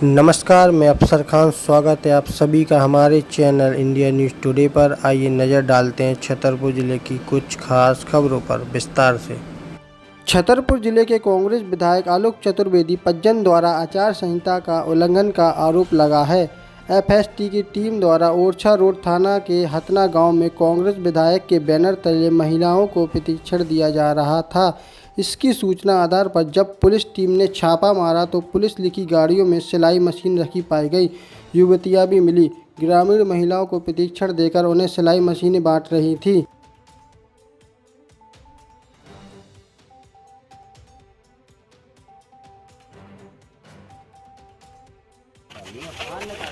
नमस्कार, मैं अफसर खान। स्वागत है आप सभी का हमारे चैनल इंडिया न्यूज़ टुडे पर। आइए नज़र डालते हैं छतरपुर जिले की कुछ खास खबरों पर विस्तार से। छतरपुर जिले के कांग्रेस विधायक आलोक चतुर्वेदी पज्जन द्वारा आचार संहिता का उल्लंघन का आरोप लगा है। एफएसटी की टीम द्वारा ओरछा रोड थाना के हतना गांव में कांग्रेस विधायक के बैनर तले महिलाओं को प्रशिक्षण दिया जा रहा था। इसकी सूचना आधार पर जब पुलिस टीम ने छापा मारा तो पुलिस लिखी गाड़ियों में सिलाई मशीन रखी पाई गई। युवतियां भी मिली। ग्रामीण महिलाओं को प्रशिक्षण देकर उन्हें सिलाई मशीनें बांट रही थी।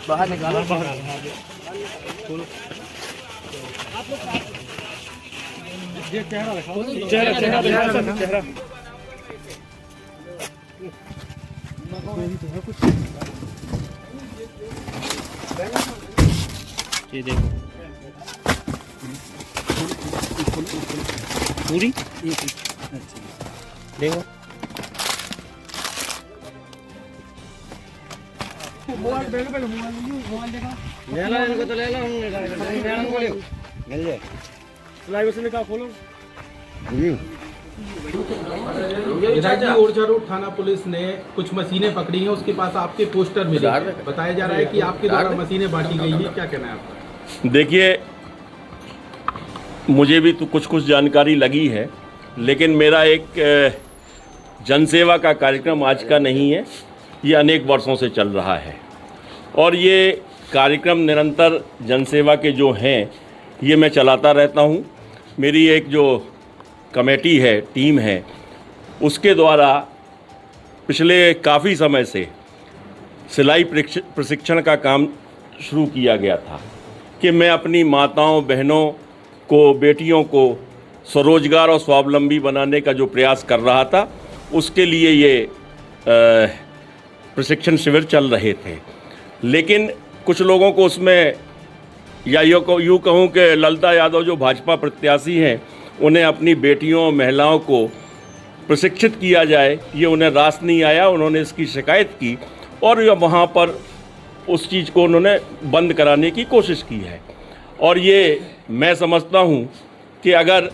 बाहर निकालो। ये चेहरा दिखाओ। चेहरा ये देखो पूरी। अच्छा देखो मोबाइल देखो। ले लो इनको तो ले लो। मिल जाए लाइव से निकाल खोलो। विधायक जी, ओरछा रोड थाना पुलिस ने कुछ मशीनें पकड़ी हैं, उसके पास आपके पोस्टर मिले। बताया जा रहा है कि आपके द्वारा मशीनें बांटी गई हैं, क्या कहना है आपका? देखिए, मुझे भी तो कुछ जानकारी लगी है, लेकिन मेरा एक जनसेवा का कार्यक्रम आज का नहीं है, ये अनेक वर्षों से चल रहा है और ये कार्यक्रम निरंतर जनसेवा के जो हैं ये मैं चलाता रहता हूँ। मेरी एक जो कमेटी है, टीम है, उसके द्वारा पिछले काफ़ी समय से सिलाई प्रशिक्षण का काम शुरू किया गया था कि मैं अपनी माताओं बहनों को, बेटियों को स्वरोजगार और स्वावलंबी बनाने का जो प्रयास कर रहा था, उसके लिए ये प्रशिक्षण शिविर चल रहे थे। लेकिन कुछ लोगों को उसमें, या यूँ कहूँ कि ललिता यादव जो भाजपा प्रत्याशी हैं, उन्हें अपनी बेटियों महिलाओं को प्रशिक्षित किया जाए, ये उन्हें रास नहीं आया। उन्होंने इसकी शिकायत की और वहाँ पर उस चीज़ को उन्होंने बंद कराने की कोशिश की है। और ये मैं समझता हूँ कि अगर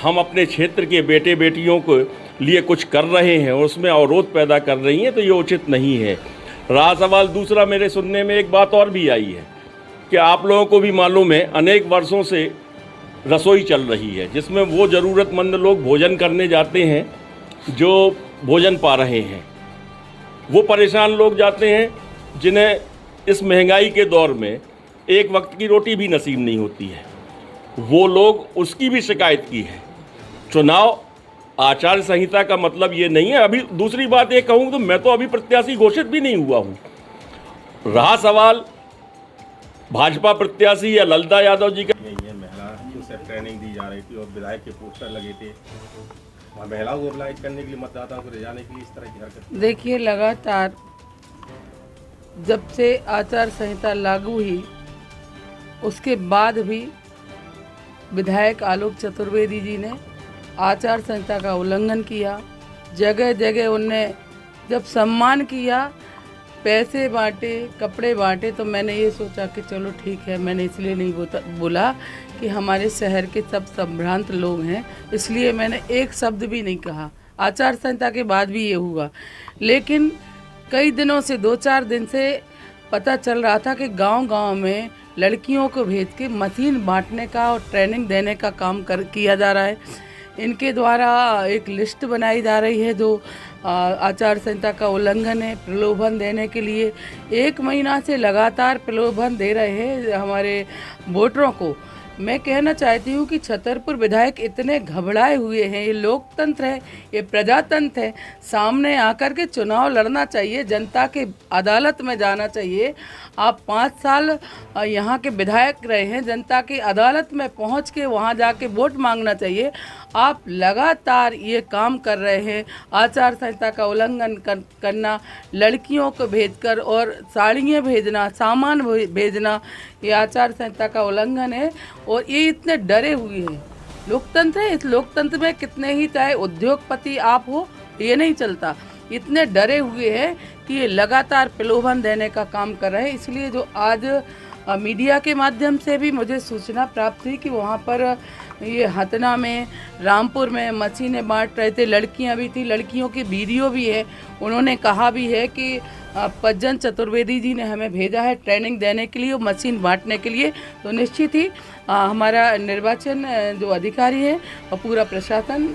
हम अपने क्षेत्र के बेटे बेटियों को लिए कुछ कर रहे हैं और उसमें अवरोध पैदा कर रही हैं तो ये उचित नहीं है। रहा सवाल दूसरा, मेरे सुनने में एक बात और भी आई है कि आप लोगों को भी मालूम है, अनेक वर्षों से रसोई चल रही है जिसमें वो ज़रूरतमंद लोग भोजन करने जाते हैं जो भोजन पा रहे हैं। वो परेशान लोग जाते हैं जिन्हें इस महंगाई के दौर में एक वक्त की रोटी भी नसीब नहीं होती है। वो लोग, उसकी भी शिकायत की है। चुनाव आचार संहिता का मतलब ये नहीं है। अभी दूसरी बात ये कहूँ तो मैं तो अभी प्रत्याशी घोषित भी नहीं हुआ हूँ। रहा सवाल भाजपा प्रत्याशी या ललिता यादव जी का, ये महिला को ट्रेनिंग दी जा रही थी और विधायक के पोस्टर लगे थे, वहाँ महिलाओं को अप्लाई करने के लिए, मतदाताओं को ले जाने के लिए इस तरह की हरकत। देखिए, लगातार जब से आचार संहिता लागू हुई उसके बाद भी विधायक आलोक चतुर्वेदी जी ने आचार संहिता का उल्लंघन किया। जगह जगह उनने जब सम्मान किया, पैसे बांटे, कपड़े बांटे, तो मैंने ये सोचा कि चलो ठीक है। मैंने इसलिए नहीं बोला कि हमारे शहर के सब संभ्रांत लोग हैं, इसलिए मैंने एक शब्द भी नहीं कहा। आचार संहिता के बाद भी ये हुआ। लेकिन कई दिनों से, 2-4 दिन से पता चल रहा था कि गांव-गांव में लड़कियों को भेज के मशीन बांटने का और ट्रेनिंग देने का काम किया जा रहा है। इनके द्वारा एक लिस्ट बनाई जा रही है जो आचार संहिता का उल्लंघन है। प्रलोभन देने के लिए 1 महीना से लगातार प्रलोभन दे रहे हैं हमारे वोटरों को। मैं कहना चाहती हूँ कि छतरपुर विधायक इतने घबराए हुए हैं। ये लोकतंत्र है, ये प्रजातंत्र है। सामने आकर के चुनाव लड़ना चाहिए, जनता के अदालत में जाना चाहिए। आप 5 साल यहाँ के विधायक रहे हैं, जनता की अदालत में पहुँच के वहाँ जाके वोट मांगना चाहिए। आप लगातार ये काम कर रहे हैं, आचार संहिता का उल्लंघन करना, लड़कियों को भेजकर और साड़ियाँ भेजना, सामान भेजना, ये आचार संहिता का उल्लंघन है। और ये इतने डरे हुए हैं। लोकतंत्र है, इस लोकतंत्र में कितने ही चाहे उद्योगपति आप हो, ये नहीं चलता। इतने डरे हुए हैं कि ये लगातार प्रलोभन देने का काम कर रहे हैं। इसलिए जो आज मीडिया के माध्यम से भी मुझे सूचना प्राप्त हुई कि वहाँ पर ये हतना में, रामपुर में मशीनें बांट रहे थे, लड़कियां भी थी, लड़कियों की वीडियो भी है। उन्होंने कहा भी है कि पज्जन चतुर्वेदी जी ने हमें भेजा है ट्रेनिंग देने के लिए, मशीन बांटने के लिए। तो निश्चित ही हमारा निर्वाचन जो अधिकारी है और पूरा प्रशासन,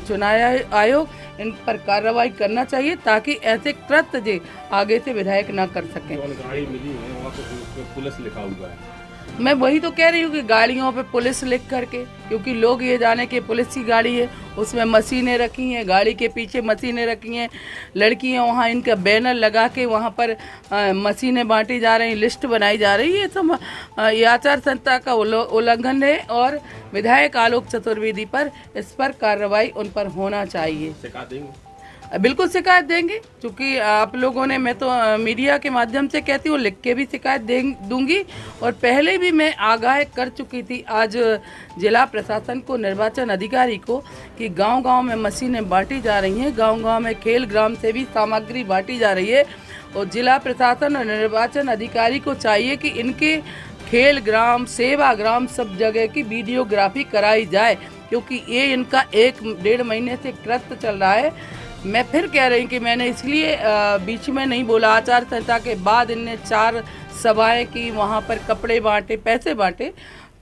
चुनाव आयोग इन पर कार्रवाई करना चाहिए ताकि ऐसे कृत्य जे आगे से विधायक ना कर सकें। गाड़ी मिली है वहाँ पे पुलिस लिखा हुआ है। मैं वही तो कह रही हूँ कि गाड़ियों पे पुलिस लिख करके, क्योंकि लोग ये जाने कि पुलिस की गाड़ी है, उसमें मशीनें रखी हैं, गाड़ी के पीछे मशीनें रखी हैं, लड़कियां वहाँ इनका बैनर लगा के वहाँ पर मशीनें बांटी जा रही, लिस्ट बनाई जा रही है। तो ये आचार संहिता का उल्लंघन है और विधायक आलोक चतुर्वेदी पर इस पर कार्रवाई उन पर होना चाहिए। शिकायत देंगे? बिल्कुल शिकायत देंगे, क्योंकि आप लोगों ने, मैं तो मीडिया के माध्यम से कहती हूँ, लिख के भी शिकायत दूंगी। और पहले भी मैं आगाह कर चुकी थी आज जिला प्रशासन को, निर्वाचन अधिकारी को, कि गांव-गांव में मशीनें बांटी जा रही हैं, गांव-गांव में खेल ग्राम से भी सामग्री बांटी जा रही है। और जिला प्रशासन और निर्वाचन अधिकारी को चाहिए कि इनके खेल ग्राम, सेवा ग्राम, सब जगह की वीडियोग्राफी कराई जाए, क्योंकि ये इनका 1-1.5 महीने से कृत्य चल रहा है। मैं फिर कह रही हूँ कि मैंने इसलिए बीच में नहीं बोला, आचार संहिता के बाद इनने 4 सभाएं की, वहाँ पर कपड़े बांटे, पैसे बांटे,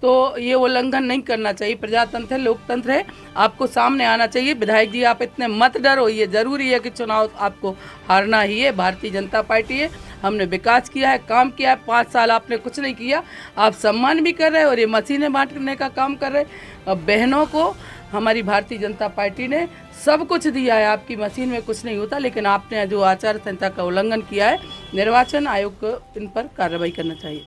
तो ये उल्लंघन नहीं करना चाहिए। प्रजातंत्र है, लोकतंत्र है, आपको सामने आना चाहिए। विधायक जी आप इतने मत डरो, ये ज़रूरी है कि चुनाव आपको हारना ही है। भारतीय जनता पार्टी है, हमने विकास किया है, काम किया है, 5 साल आपने कुछ नहीं किया, आप सम्मान भी कर रहे हैं और ये मशीनें बांटने का काम कर रहे हैं। बहनों को हमारी भारतीय जनता पार्टी ने सब कुछ दिया है, आपकी मशीन में कुछ नहीं होता, लेकिन आपने जो आचार संहिता का उल्लंघन किया है, निर्वाचन आयोग को इन पर कार्रवाई करना चाहिए।